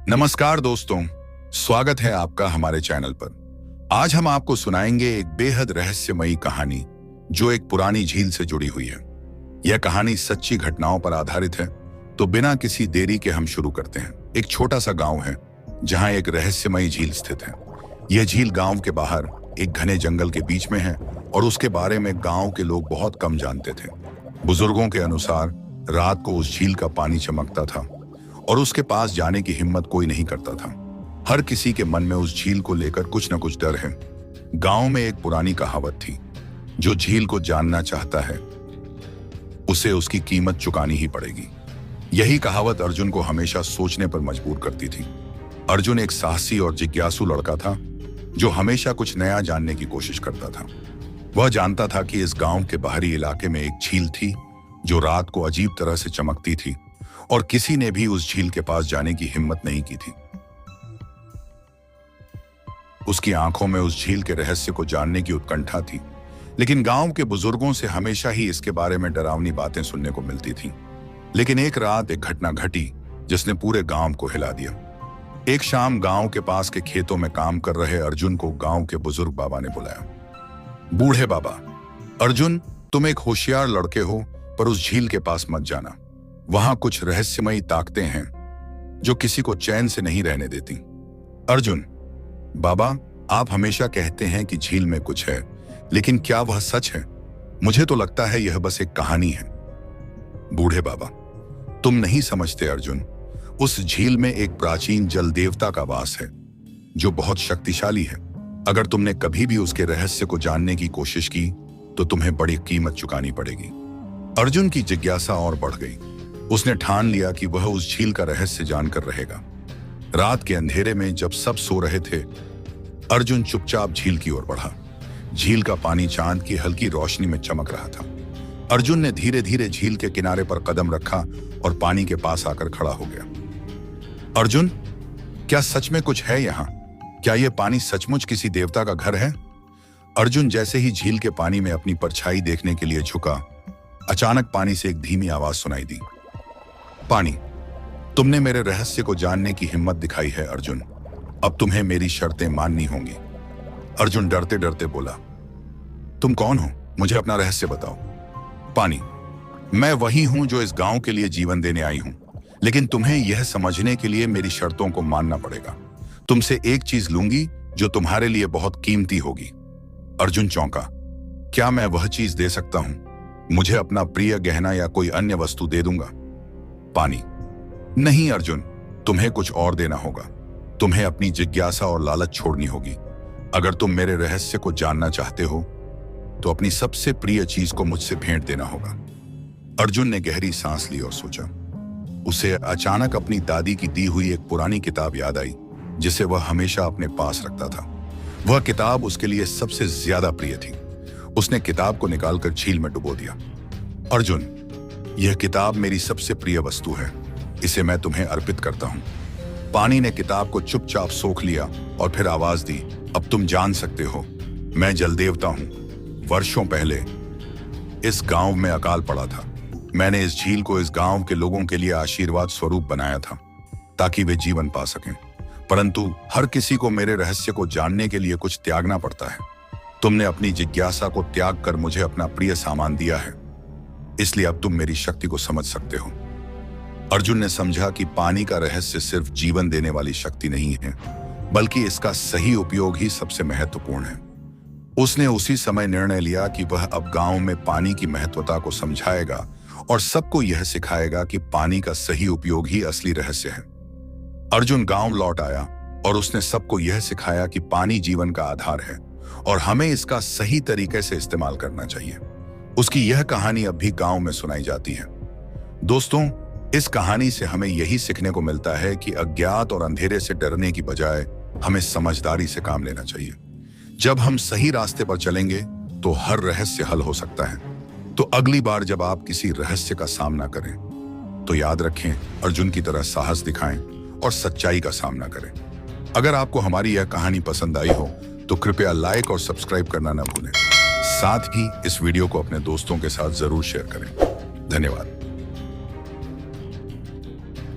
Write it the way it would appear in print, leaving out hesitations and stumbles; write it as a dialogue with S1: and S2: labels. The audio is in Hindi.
S1: नमस्कार दोस्तों, स्वागत है आपका हमारे चैनल पर। आज हम आपको सुनाएंगे एक बेहद रहस्यमयी कहानी जो एक पुरानी झील से जुड़ी हुई है। यह कहानी सच्ची घटनाओं पर आधारित है, तो बिना किसी देरी के हम शुरू करते हैं। एक छोटा सा गांव है जहां एक रहस्यमयी झील स्थित है। यह झील गांव के बाहर एक घने जंगल के बीच में है और उसके बारे में गांव के लोग बहुत कम जानते थे। बुजुर्गों के अनुसार रात को उस झील का पानी चमकता था और उसके पास जाने की हिम्मत कोई नहीं करता था। हर किसी के मन में उस झील को लेकर कुछ न कुछ डर है। गांव में एक पुरानी कहावत थी, जो झील को जानना चाहता है उसे उसकी कीमत चुकानी ही पड़ेगी। यही कहावत अर्जुन को हमेशा सोचने पर मजबूर करती थी। अर्जुन एक साहसी और जिज्ञासु लड़का था जो हमेशा कुछ नया जानने की कोशिश करता था। वह जानता था कि इस गांव के बाहरी इलाके में एक झील थी जो रात को अजीब तरह से चमकती थी और किसी ने भी उस झील के पास जाने की हिम्मत नहीं की थी। उसकी आंखों में उस झील के रहस्य को जानने की उत्कंठा थी, लेकिन गांव के बुजुर्गों से हमेशा ही इसके बारे में डरावनी बातें सुनने को मिलती थीं। लेकिन एक रात एक घटना घटी जिसने पूरे गांव को हिला दिया। एक शाम गांव के पास के खेतों में काम कर रहे अर्जुन को गांव के बुजुर्ग बाबा ने बुलाया। बूढ़े बाबा, अर्जुन, तुम एक होशियार लड़के हो, पर उस झील के पास मत जाना। वहां कुछ रहस्यमयी ताकतें हैं जो किसी को चैन से नहीं रहने देती। अर्जुन, बाबा, आप हमेशा कहते हैं कि झील में कुछ है, लेकिन क्या वह सच है? मुझे तो लगता है यह बस एक कहानी है। बूढ़े बाबा, तुम नहीं समझते अर्जुन, उस झील में एक प्राचीन जल देवता का वास है जो बहुत शक्तिशाली है। अगर तुमने कभी भी उसके रहस्य को जानने की कोशिश की तो तुम्हें बड़ी कीमत चुकानी पड़ेगी। अर्जुन की जिज्ञासा और बढ़ गई। उसने ठान लिया कि वह उस झील का रहस्य जानकर रहेगा। रात के अंधेरे में जब सब सो रहे थे, अर्जुन चुपचाप झील की ओर बढ़ा। झील का पानी चांद की हल्की रोशनी में चमक रहा था। अर्जुन ने धीरे धीरे झील के किनारे पर कदम रखा और पानी के पास आकर खड़ा हो गया। अर्जुन, क्या सच में कुछ है यहाँ? क्या यह पानी सचमुच किसी देवता का घर है? अर्जुन जैसे ही झील के पानी में अपनी परछाई देखने के लिए झुका, अचानक पानी से एक धीमी आवाज सुनाई दी। पानी, तुमने मेरे रहस्य को जानने की हिम्मत दिखाई है अर्जुन। अब तुम्हें मेरी शर्तें माननी होंगी। अर्जुन डरते डरते बोला, तुम कौन हो? मुझे अपना रहस्य बताओ। पानी, मैं वही हूं जो इस गांव के लिए जीवन देने आई हूं, लेकिन तुम्हें यह समझने के लिए मेरी शर्तों को मानना पड़ेगा। तुमसे एक चीज लूंगी जो तुम्हारे लिए बहुत कीमती होगी। अर्जुन चौंका। क्या मैं वह चीज दे सकता हूं? मुझे अपना प्रिय गहना या कोई अन्य वस्तु दे दूंगा। पानी, नहीं अर्जुन, तुम्हें कुछ और देना होगा। तुम्हें अपनी जिज्ञासा और लालच छोड़नी होगी। अगर तुम मेरे रहस्य को जानना चाहते हो तो अपनी सबसे प्रिय चीज को मुझसे भेंट देना होगा। अर्जुन ने गहरी सांस ली और सोचा। उसे अचानक अपनी दादी की दी हुई एक पुरानी किताब याद आई जिसे वह हमेशा अपने पास रखता था। वह किताब उसके लिए सबसे ज्यादा प्रिय थी। उसने किताब को निकालकर झील में डुबो दिया। अर्जुन, यह किताब मेरी सबसे प्रिय वस्तु है, इसे मैं तुम्हें अर्पित करता हूं। पानी ने किताब को चुपचाप सोख लिया और फिर आवाज दी, अब तुम जान सकते हो, मैं जल देवता हूं। वर्षों पहले इस गांव में अकाल पड़ा था। मैंने इस झील को इस गांव के लोगों के लिए आशीर्वाद स्वरूप बनाया था ताकि वे जीवन पा सकें। परंतु हर किसी को मेरे रहस्य को जानने के लिए कुछ त्यागना पड़ता है। तुमने अपनी जिज्ञासा को त्याग कर मुझे अपना प्रिय सामान दिया है, इसलिए अब तुम मेरी शक्ति को समझ सकते हो। अर्जुन ने समझा कि पानी का रहस्य सिर्फ जीवन देने वाली शक्ति नहीं है, बल्कि इसका सही उपयोग ही सबसे महत्वपूर्ण है। उसने उसी समय निर्णय लिया कि वह अब गांव में पानी की महत्वता को समझाएगा और सबको यह सिखाएगा कि पानी का सही उपयोग ही असली रहस्य है। अर्जुन गांव लौट आया और उसने सबको यह सिखाया कि पानी जीवन का आधार है और हमें इसका सही तरीके से इस्तेमाल करना चाहिए। उसकी यह कहानी अब भी गांव में सुनाई जाती है। दोस्तों, इस कहानी से हमें यही सीखने को मिलता है कि अज्ञात और अंधेरे से डरने की बजाय हमें समझदारी से काम लेना चाहिए। जब हम सही रास्ते पर चलेंगे तो हर रहस्य हल हो सकता है। तो अगली बार जब आप किसी रहस्य का सामना करें तो याद रखें, अर्जुन की तरह साहस दिखाएं और सच्चाई का सामना करें। अगर आपको हमारी यह कहानी पसंद आई हो तो कृपया लाइक और सब्सक्राइब करना न भूलें। साथ ही इस वीडियो को अपने दोस्तों के साथ जरूर शेयर करें। धन्यवाद।